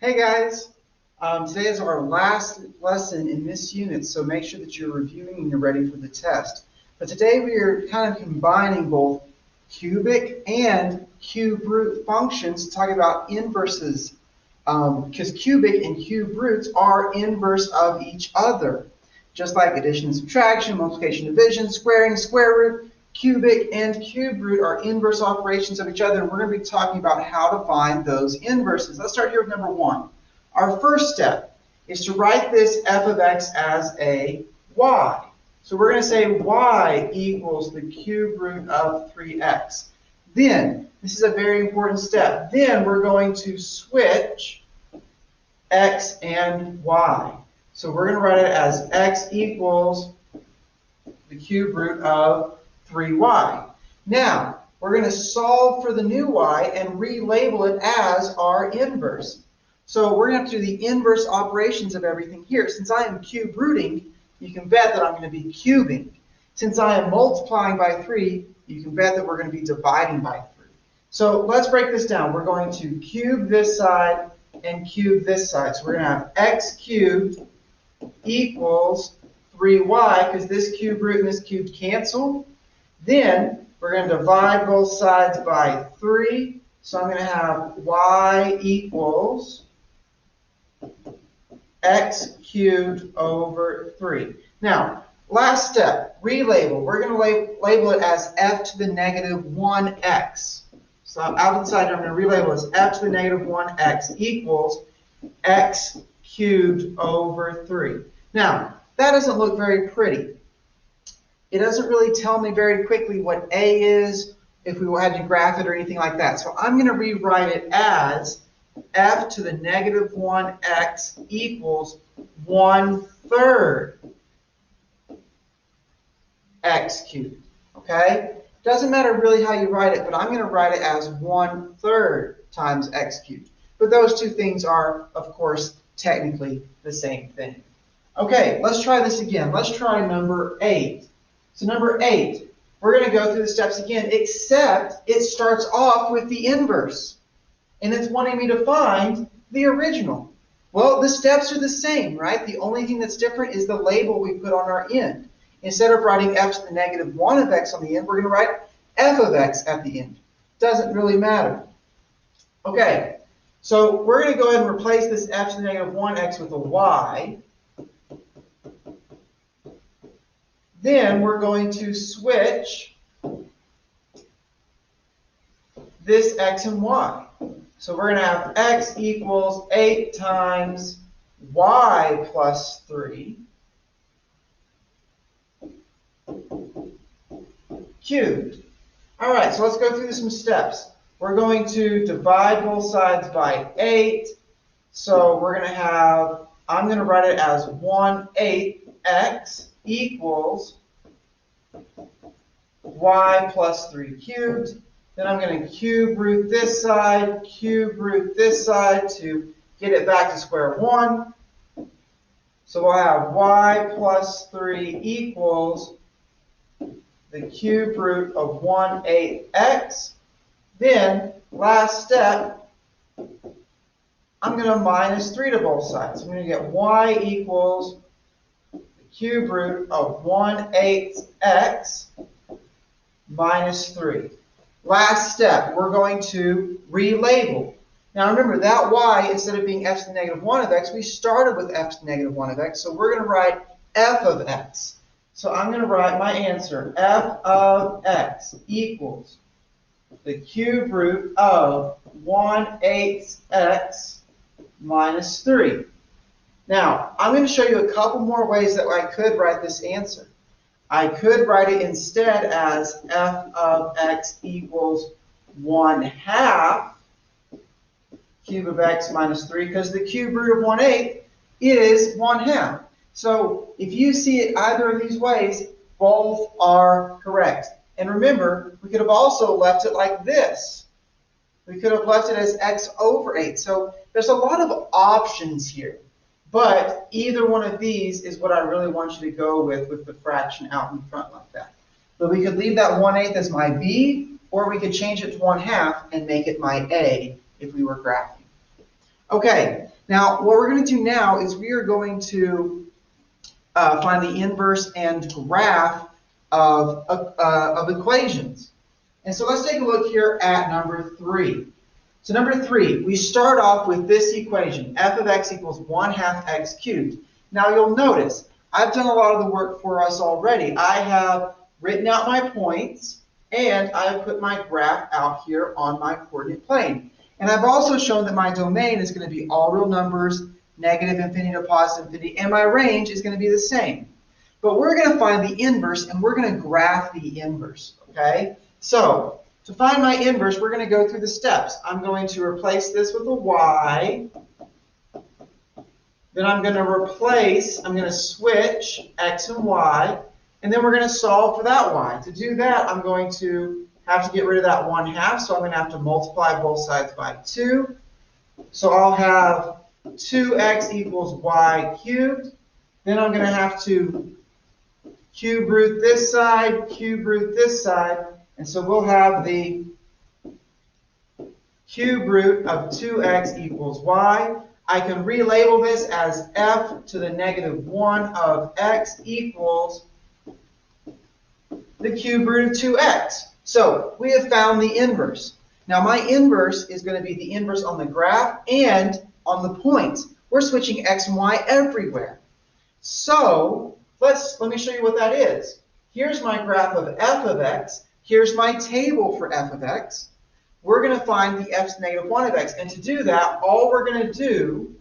Hey guys, today is our last lesson in this unit, so make sure that you're reviewing and you're ready for the test. But today we are kind of combining both cubic and cube root functions, talking about inverses, because cubic and cube roots are inverse of each other. Just like addition and subtraction, multiplication, division, squaring, square root, cubic and cube root are inverse operations of each other, and we're going to be talking about how to find those inverses. Let's start here with number one. Our first step is to write this f of x as a y. So we're going to say y equals the cube root of 3x. Then, this is a very important step, then we're going to switch x and y. So we're going to write it as x equals the cube root of 3y. Now, we're going to solve for the new y and relabel it as our inverse. So we're going to have to do the inverse operations of everything here. Since I am cube rooting, you can bet that I'm going to be cubing. Since I am multiplying by 3, you can bet that we're going to be dividing by 3. So let's break this down. We're going to cube this side and cube this side. So we're going to have x cubed equals 3y, because this cube root and this cube cancel. Then we're going to divide both sides by 3. So I'm going to have y equals x cubed over 3. Now, last step, relabel. We're going to label it as f to the negative 1x. So outside, I'm going to relabel it as f to the negative 1x equals x cubed over 3. Now, that doesn't look very pretty. It doesn't really tell me very quickly what a is, if we had to graph it or anything like that. So I'm going to rewrite it as f to the negative 1x equals 1/3 x cubed. Okay? Doesn't matter really how you write it, but I'm going to write it as 1/3 times x cubed. But those two things are, of course, technically the same thing. Okay, let's try this again. Let's try number 8. So number 8, we're going to go through the steps again, except it starts off with the inverse. And it's wanting me to find the original. Well, the steps are the same, right? The only thing that's different is the label we put on our end. Instead of writing f to the negative 1 of x on the end, we're going to write f of x at the end. Doesn't really matter. Okay, so we're going to go ahead and replace this f to the negative 1x with a y. Then we're going to switch this x and y. So we're going to have x equals 8 times y plus 3 cubed. All right, so let's go through some steps. We're going to divide both sides by 8. So we're going to have, I'm going to write it as 1/8 x equals y plus 3 cubed. Then I'm going to cube root this side to get it back to square 1. So we'll have y plus 3 equals the cube root of 1/8 x. Then, last step, I'm going to minus 3 to both sides. I'm going to get y equals the cube root of 1/8 x minus 3. Last step, we're going to relabel. Now remember, that y, instead of being f to the negative 1 of x, we started with f to the negative 1 of x, so we're going to write f of x. So I'm going to write my answer, f of x equals the cube root of 1/8 x minus 3. Now, I'm going to show you a couple more ways that I could write this answer. I could write it instead as f of x equals 1/2 cube of x minus 3, because the cube root of 1/8 is 1/2. So if you see it either of these ways, both are correct. And remember, we could have also left it like this. We could have left it as x over 8. So there's a lot of options here. But either one of these is what I really want you to go with the fraction out in front like that. But we could leave that 1/8 as my b, or we could change it to 1/2 and make it my a if we were graphing. Okay, Now, what we're going to do now is we are going to find the inverse and graph of equations. And so let's take a look here at number 3. So number 3, we start off with this equation, f of x equals 1/2 x cubed. Now you'll notice, I've done a lot of the work for us already. I have written out my points, and I have put my graph out here on my coordinate plane. And I've also shown that my domain is going to be all real numbers, negative infinity to positive infinity, and my range is going to be the same. But we're going to find the inverse, and we're going to graph the inverse, okay? So to find my inverse, we're going to go through the steps. I'm going to replace this with a y. Then I'm going to switch x and y, and then we're going to solve for that y. To do that, I'm going to have to get rid of that 1/2, so I'm going to have to multiply both sides by 2. So I'll have 2x equals y cubed. Then I'm going to have to cube root this side, cube root this side, and so we'll have the cube root of 2x equals y. I can relabel this as f to the negative 1 of x equals the cube root of 2x. So we have found the inverse. Now my inverse is going to be the inverse on the graph and on the points. We're switching x and y everywhere. So let me show you what that is. Here's my graph of f of x. Here's my table for f of x. We're going to find the f to the negative 1 of x. And to do that, all we're going to do,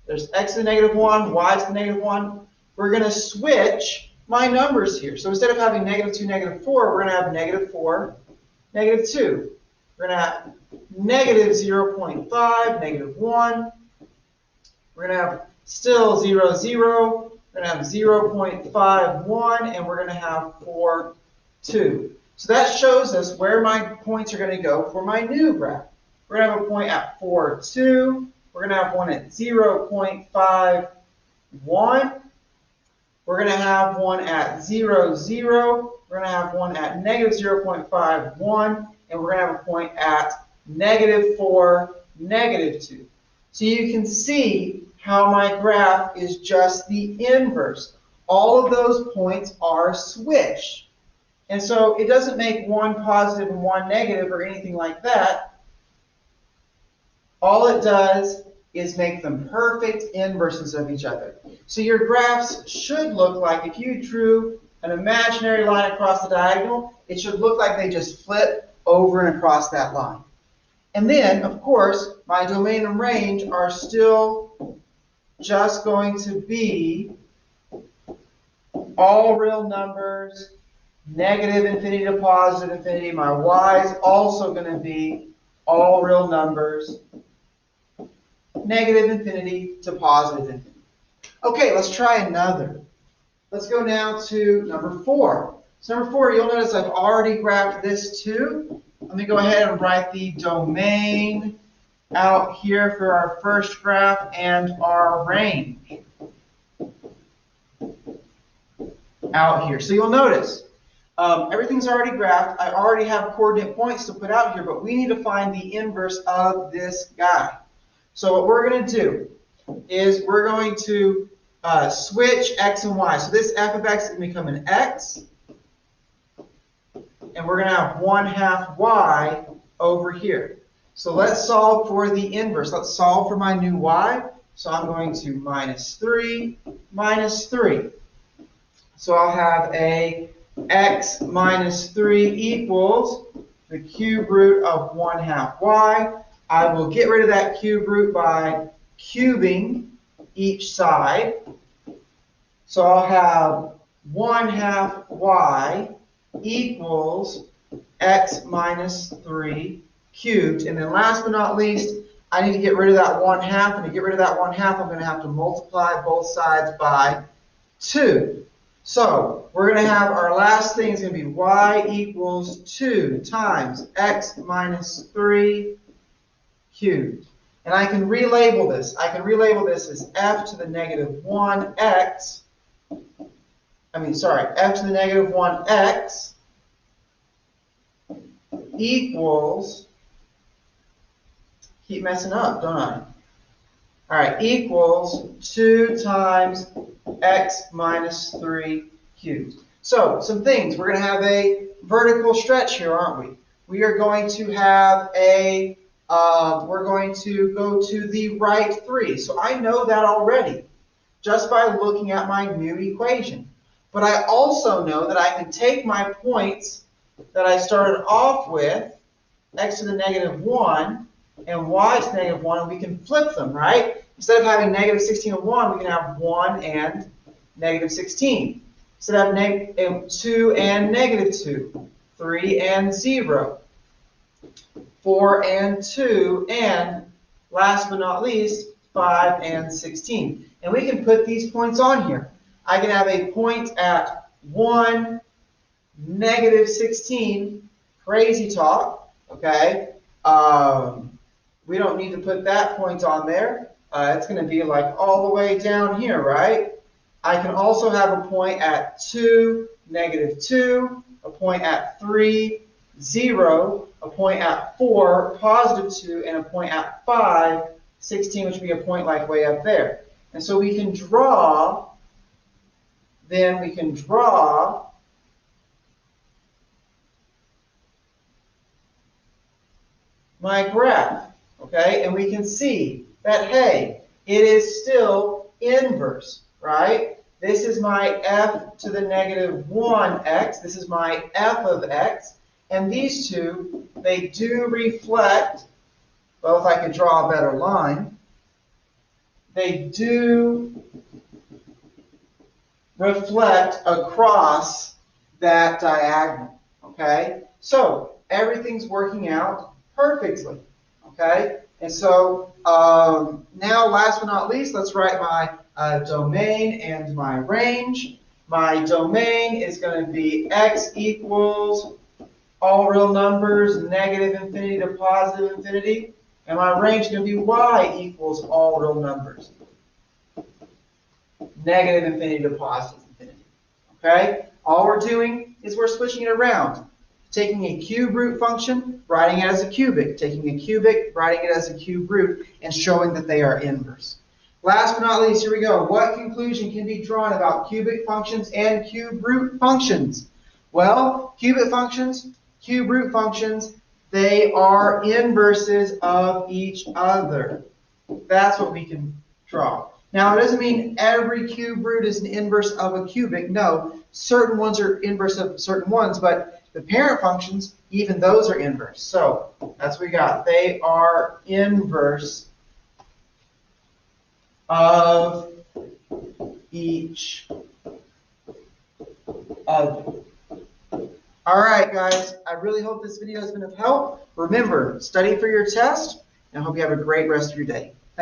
there's x to the negative 1, y to the negative 1. We're going to switch my numbers here. So instead of having negative 2, negative 4, we're going to have negative 4, negative 2. We're going to have negative 0.5, negative 1. We're going to have still 0, 0. We're going to have 0.51, and we're going to have 4, 2. So that shows us where my points are going to go for my new graph. We're going to have a point at 4, 2. We're going to have one at 0.51. We're going to have one at 0, 0. We're going to have one at negative 0.51. And we're going to have a point at negative 4, negative 2. So you can see how my graph is just the inverse. All of those points are switched. And so it doesn't make one positive and one negative or anything like that. All it does is make them perfect inverses of each other. So your graphs should look like, if you drew an imaginary line across the diagonal, it should look like they just flip over and across that line. And then, of course, my domain and range are still just going to be all real numbers, negative infinity to positive infinity. My y is also going to be all real numbers, negative infinity to positive infinity. Okay, let's try another. Let's go now to number 4. So number 4, you'll notice I've already graphed this too. Let me go ahead and write the domain out here for our first graph and our range out here. So you'll notice everything's already graphed. I already have coordinate points to put out here, but we need to find the inverse of this guy. So what we're going to do is we're going to switch x and y. So this f of x is going to become an x, and we're going to have 1/2 y over here. So let's solve for the inverse. Let's solve for my new y. So I'm going to minus 3, minus 3. So I'll have a x minus 3 equals the cube root of 1/2 y. I will get rid of that cube root by cubing each side. So I'll have 1/2 y equals x minus 3 cubed. And then last but not least, I need to get rid of that 1/2. And to get rid of that 1/2, I'm going to have to multiply both sides by 2. So we're going to have our last thing is going to be y equals 2 times x minus 3 cubed. And I can relabel this. I can relabel this as f to the negative 1x. F to the negative 1x equals, keep messing up, don't I? All right, equals 2 times x minus 3 cubed. So, some things. We're going to have a vertical stretch here, aren't we? We are going to have a, we're going to go to the right 3. So I know that already just by looking at my new equation. But I also know that I can take my points that I started off with, x to the negative 1 and y to the negative 1, and we can flip them, right? Instead of having negative 16 and 1, we can have 1 and negative 16. Instead of having 2 and negative 2, 3 and 0, 4 and 2, and last but not least, 5 and 16. And we can put these points on here. I can have a point at 1, negative 16, crazy talk, okay? We don't need to put that point on there. It's going to be like all the way down here, right? I can also have a point at 2, negative 2, a point at 3, 0, a point at 4, positive 2, and a point at 5, 16, which would be a point like way up there. And so we can draw, my graph, okay? And we can see that, hey, it is still inverse, right? This is my f to the negative 1x. This is my f of x. And these two, they do reflect, well, if I could draw a better line, they do reflect across that diagonal, okay? So everything's working out perfectly, okay? And so now, last but not least, let's write my domain and my range. My domain is going to be x equals all real numbers, negative infinity to positive infinity. And my range is going to be y equals all real numbers, negative infinity to positive infinity. Okay? All we're doing is we're switching it around. Taking a cube root function, writing it as a cubic. Taking a cubic, writing it as a cube root, and showing that they are inverse. Last but not least, here we go. What conclusion can be drawn about cubic functions and cube root functions? Well, cubic functions, cube root functions, they are inverses of each other. That's what we can draw. Now, it doesn't mean every cube root is an inverse of a cubic. No, certain ones are inverse of certain ones, but the parent functions, even those are inverse. So that's what we got. They are inverse of each other. All right, guys. I really hope this video has been of help. Remember, study for your test, and I hope you have a great rest of your day.